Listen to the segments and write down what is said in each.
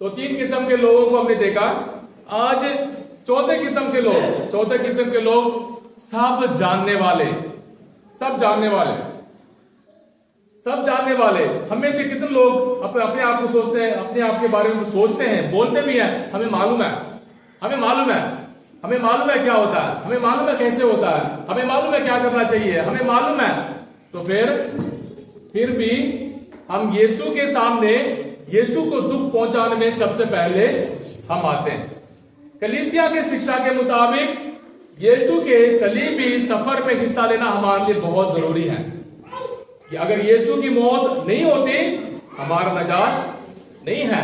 तो 3 किस्म के लोगों को हमने देखा। आज चौथे किस्म के लोग सब जानने वाले। हमें से कितने लोग अपने आप को सोचते हैं, अपने आप के बारे में सोचते हैं, बोलते भी हैं हमें मालूम है क्या होता है, हमें मालूम है कैसे होता है, हमें मालूम है क्या करना चाहिए, हमें मालूम है। तो फिर भी हम यीशु के सामने यीशु को दुख पहुंचाने में सबसे पहले हम आते हैं। कलीसिया के शिक्षा के मुताबिक यीशु के सलीबी सफर में हिस्सा लेना हमारे लिए बहुत जरूरी है कि अगर यीशु की मौत नहीं होती हमारा निजात नहीं है।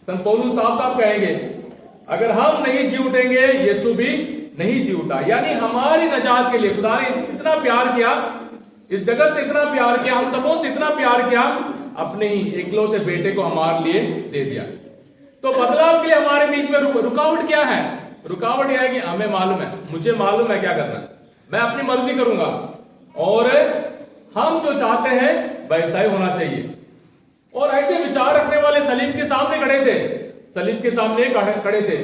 संत पौलुस साफ कहेंगे अगर हम नहीं जी उठेंगे यीशु भी नहीं जी उठा। यानी हमारी निजात के लिए खुदा ने इतना प्यार किया, इस जगत से इतना प्यार किया, हम सबों से इतना प्यार किया, अपने ही एकलौते बेटे को हमारे लिए दे दिया। तो बदलाव के लिए हमारे बीच में रुकावट क्या है? रुकावट यह है कि हमें मालूम है, मुझे मालूम है क्या करना है, मैं अपनी मर्जी करूंगा और हम जो चाहते हैं वैसा ही होना चाहिए। और ऐसे विचार रखने वाले सलीब के सामने खड़े थे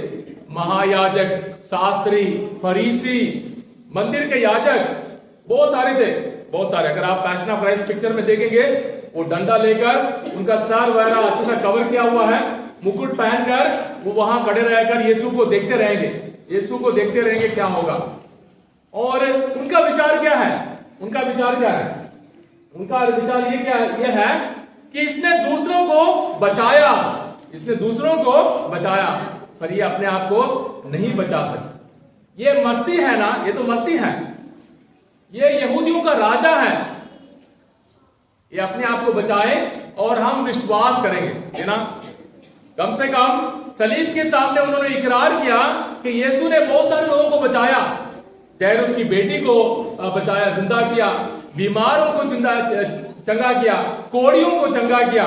महायाजक, शास्त्री, फरीसी, मंदिर के याजक, बहुत सारे। अगर आप पैशन ऑफ क्राइस्ट पिक्चर में देखेंगे वो डंडा लेकर, उनका सर वगैरह अच्छे से कवर किया हुआ है, मुकुट पहनकर वो वहां खड़े रहकर यीशु को देखते रहेंगे क्या होगा। और उनका विचार क्या है? उनका विचार ये है कि इसने दूसरों बचाया पर ये अपने आप को नहीं बचा सकता। ये मसीह है ना, ये तो मसीह है, ये यहूदियों का राजा है, ये अपने आप को बचाए और हम विश्वास करेंगे, है ना। कम से कम सलीब के सामने उन्होंने इकरार किया कि यीशु ने बहुत सारे लोगों को बचाया, जैरुस की बेटी को बचाया, जिंदा किया, बीमारों को चंगा किया, कोड़ियों को चंगा किया,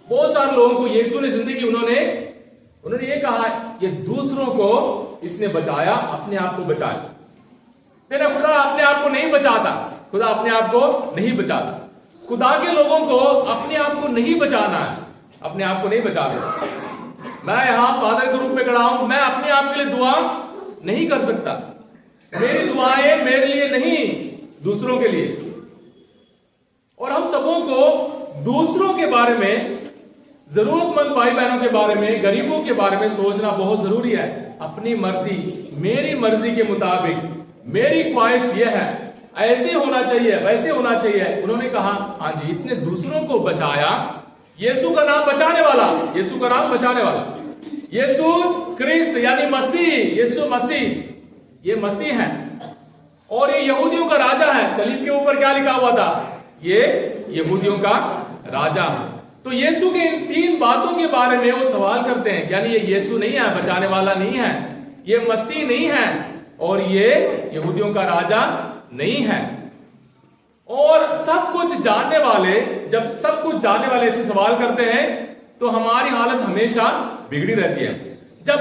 बहुत सारे लोगों को यीशु ने जिंदगी। उन्होंने ये कहा ये दूसरों को इसने बचाया, अपने आप को बचाया। तेरा खुदा अपने आप को नहीं बचाता, खुदा के लोगों को अपने आप को नहीं बचाना है, अपने आप को नहीं बचाना। मैं यहां फादर के रूप में खड़ा हूं, मैं अपने आप के लिए दुआ नहीं कर सकता, मेरी दुआएं मेरे लिए नहीं, दूसरों के लिए। और हम सबों को दूसरों के बारे में, जरूरतमंद भाई बहनों के बारे में, गरीबों के बारे में सोचना बहुत जरूरी है। अपनी मर्जी, मेरी मर्जी के मुताबिक, मेरी ख्वाहिश यह है, ऐसे होना चाहिए, वैसे होना चाहिए। उन्होंने कहा हाँ जी, इसने दूसरों को बचाया। यीशु का नाम बचाने वाला, यीशु क्रिस्त यानी मसीह, यीशु मसीह, ये मसीह है और ये यहूदियों का राजा है। सलीब के ऊपर क्या लिखा हुआ था? ये यहूदियों का राजा है। तो यीशु के इन 3 बातों के बारे में वो सवाल करते हैं, यानी ये यीशु नहीं है, बचाने वाला नहीं है, ये मसीह नहीं है और ये यहूदियों का राजा नहीं है। और सब कुछ जानने वाले, जब सब कुछ जानने वाले ऐसे सवाल करते हैं तो हमारी हालत हमेशा बिगड़ी रहती है। जब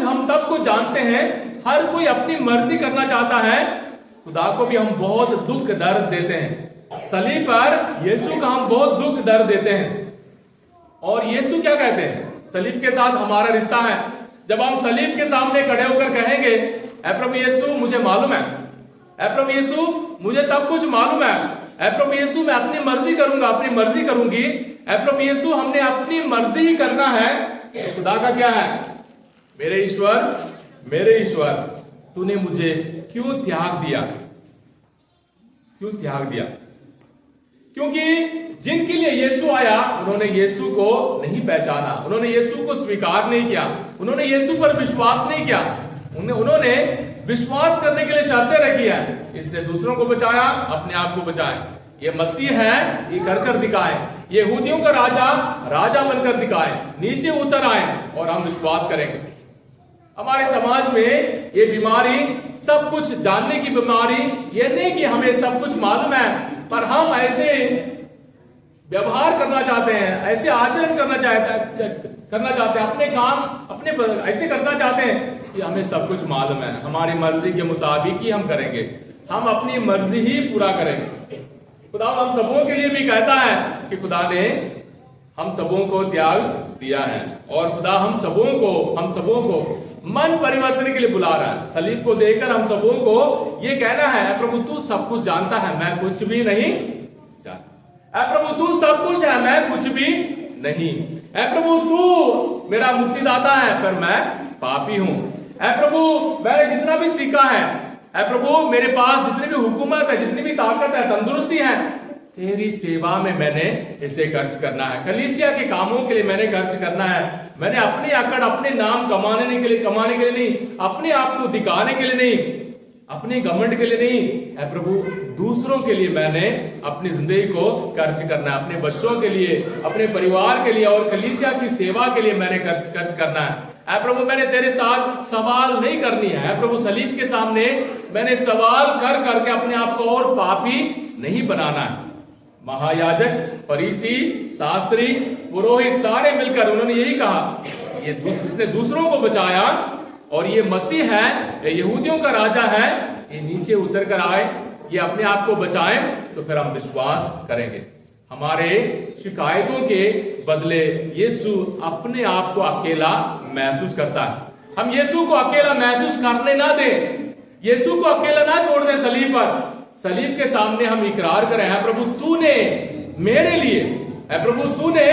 हम सब कुछ जानते हैं, हर कोई अपनी मर्जी करना चाहता है, खुदा को भी हम बहुत दुख दर्द देते हैं। सलीब पर यीशु का हम बहुत दुख दर्द देते हैं। और यीशु क्या कहते हैं? सलीब के साथ हमारा रिश्ता है। जब हम सलीब के सामने खड़े होकर कहेंगे ऐ प्रभु यीशु मुझे मालूम है, ऐ प्रभु यीशु मुझे सब कुछ मालूम है, ऐ प्रभु यीशु मैं अपनी मर्जी करूंगा, अपनी मर्जी करूंगी, ऐ प्रभु यीशु हमने अपनी मर्जी ही करना है। तो खुदा का क्या है? मेरे ईश्वर तूने मुझे क्यों त्याग दिया? क्योंकि जिनके लिए यीशु आया उन्होंने यीशु को नहीं पहचाना, उन्होंने यीशु को स्वीकार नहीं किया, उन्होंने यीशु पर विश्वास नहीं किया, उन्होंने विश्वास करने के लिए शर्तें रखी है। इसने दूसरों को बचाया, अपने आप को बचाए। ये मसीह है, ये कर दिखाए, ये यहूदियों का राजा बनकर दिखाए, नीचे उतर आए और हम विश्वास करेंगे। हमारे समाज में ये बीमारी, सब कुछ जानने की बीमारी, ये नहीं कि हमें सब कुछ मालूम है पर हम ऐसे व्यवहार करना चाहते हैं, ऐसे आचरण करना चाहते हैं, अपने काम अपने ऐसे करना चाहते हैं कि हमें सब कुछ मालूम है, हमारी मर्जी के मुताबिक ही हम करेंगे, हम अपनी मर्जी ही पूरा करेंगे। खुदा हम सबों के लिए भी कहता है कि खुदा ने हम सबों को त्याग दिया है। और खुदा हम सबों को मन परिवर्तन के लिए बुला रहा है। सलीब को देखकर हम सबों को ये कहना है, प्रभु तू सब कुछ जानता है, मैं कुछ भी नहीं जानता। प्रभु तू सब कुछ है, मैं कुछ भी नहीं। प्रभु तू मेरा मुक्तिदाता है, पर मैं पापी हूं। प्रभु मैंने जितना भी सीखा है, प्रभु मेरे पास जितनी भी हुकूमत है, जितनी भी ताकत है, तंदुरुस्ती है, तेरी सेवा में मैंने इसे खर्च करना है। कलीसिया के कामों के लिए मैंने खर्च करना है। मैंने अपनी आकड़, अपने नाम कमाने के लिए नहीं, अपने आप को दिखाने के लिए नहीं, अपने घमंड के लिए नहीं, है प्रभु दूसरों के लिए मैंने अपनी जिंदगी को खर्च करना है। अपने बच्चों के लिए, अपने परिवार के लिए और कलीसिया की सेवा के लिए मैंने खर्च करना है। प्रभु मैंने तेरे साथ सवाल नहीं करनी है। प्रभु सलीब के सामने मैंने सवाल कर करके अपने आप को और पापी नहीं बनाना है। महायाजक, फरीसी, शास्त्री, पुरोहित सारे मिलकर उन्होंने यही कहा, ये इसने दूसरों को बचाया और ये मसीह है, ये यहूदियों का राजा है, ये नीचे उतर कर आए, ये अपने आप को बचाए, तो फिर हम विश्वास करेंगे। हमारे शिकायतों के बदले यीशु अपने आप को अकेला महसूस करता है। हम यीशु को अकेला महसूस करने ना दें, यीशु को अकेला ना छोड़ दें। सलीब पर, सलीब के सामने हम इकरार करें, है प्रभु तूने मेरे लिए, है प्रभु तूने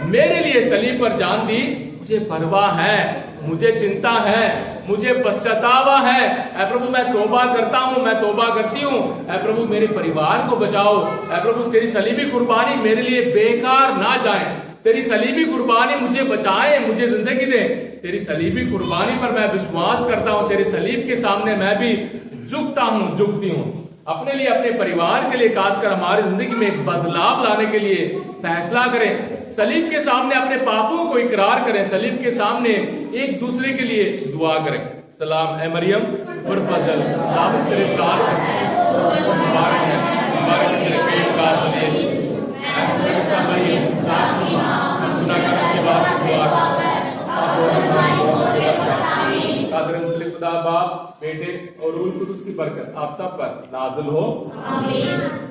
मेरे लिए सलीब पर जान दी, मुझे परवाह है, मुझे चिंता है, मुझे पश्चातावा है। ऐ प्रभु मैं तौबा करता हूं, मैं तौबा करती हूं। ऐ प्रभु मेरे परिवार को बचाओ। ऐ प्रभु तेरी सलीबी कुर्बानी मेरे लिए बेकार ना जाए, तेरी सलीबी कुर्बानी मुझे बचाए, मुझे जिंदगी दे। तेरी सलीबी कुर्बानी पर मैं विश्वास करता हूं, तेरे सलीब के सामने मैं भी झुकता हूं, झुकती हूं। अपने लिए, अपने परिवार के लिए, खासकर हमारी जिंदगी में एक बदलाव लाने के लिए फैसला करें। सलीब के सामने अपने पापों को इकरार करें, सलीब के सामने एक दूसरे के लिए दुआ करें। सलाम ए मरियम और फजल, साबित तेरे साथ मुबारक है, मुबारक है तेरे पेट का फल। खुदा बाप, बेटे और रूह कुदूस की बरकत आप सब पर नाज़िल हो। आमीन।